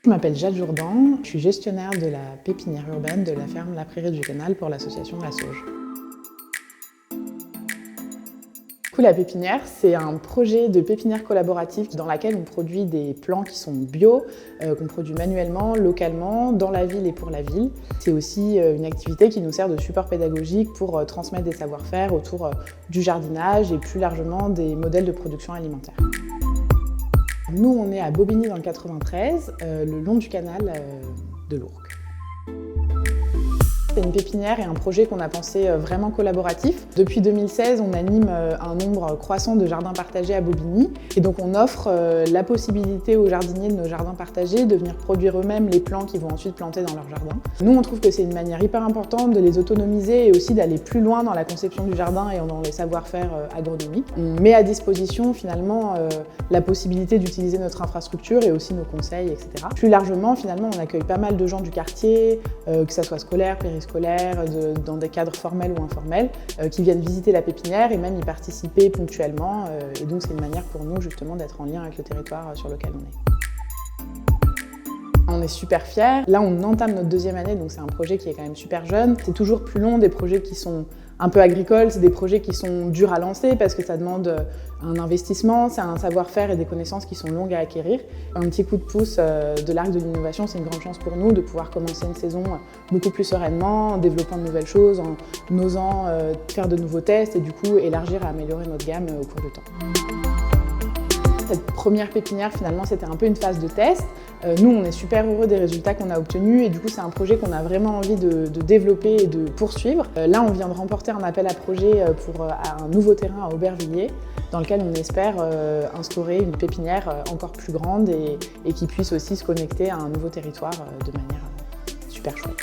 Je m'appelle Jade Jourdan, je suis gestionnaire de la pépinière urbaine de la ferme La Prairie du Canal pour l'association La Sauge. La pépinière, c'est un projet de pépinière collaborative dans laquelle on produit des plants qui sont bio, qu'on produit manuellement, localement, dans la ville et pour la ville. C'est aussi une activité qui nous sert de support pédagogique pour transmettre des savoir-faire autour du jardinage et plus largement des modèles de production alimentaire. Nous, on est à Bobigny dans le 93, le long du canal de l'Ourcq. C'est une pépinière et un projet qu'on a pensé vraiment collaboratif. Depuis 2016, on anime un nombre croissant de jardins partagés à Bobigny. Et donc on offre la possibilité aux jardiniers de nos jardins partagés de venir produire eux-mêmes les plants qu'ils vont ensuite planter dans leur jardin. Nous, on trouve que c'est une manière hyper importante de les autonomiser et aussi d'aller plus loin dans la conception du jardin et dans les savoir-faire agronomiques. On met à disposition finalement la possibilité d'utiliser notre infrastructure et aussi nos conseils, etc. Plus largement, finalement, on accueille pas mal de gens du quartier, que ça soit scolaire, périscolaire, dans des cadres formels ou informels, qui viennent visiter la pépinière et même y participer ponctuellement. Et donc c'est une manière pour nous justement d'être en lien avec le territoire sur lequel on est. On est super fiers. Là, on entame notre deuxième année, donc c'est un projet qui est quand même super jeune. C'est toujours plus long, des projets qui sont un peu agricoles, c'est des projets qui sont durs à lancer parce que ça demande un investissement, c'est un savoir-faire et des connaissances qui sont longues à acquérir. Un petit coup de pouce de l'Arc de l'Innovation, c'est une grande chance pour nous de pouvoir commencer une saison beaucoup plus sereinement, en développant de nouvelles choses, en osant faire de nouveaux tests et du coup élargir et améliorer notre gamme au cours du temps. Cette première pépinière, finalement, c'était un peu une phase de test. Nous, on est super heureux des résultats qu'on a obtenus et du coup, c'est un projet qu'on a vraiment envie de développer et de poursuivre. Là, on vient de remporter un appel à projet pour un nouveau terrain à Aubervilliers, dans lequel on espère instaurer une pépinière encore plus grande et qui puisse aussi se connecter à un nouveau territoire de manière super chouette.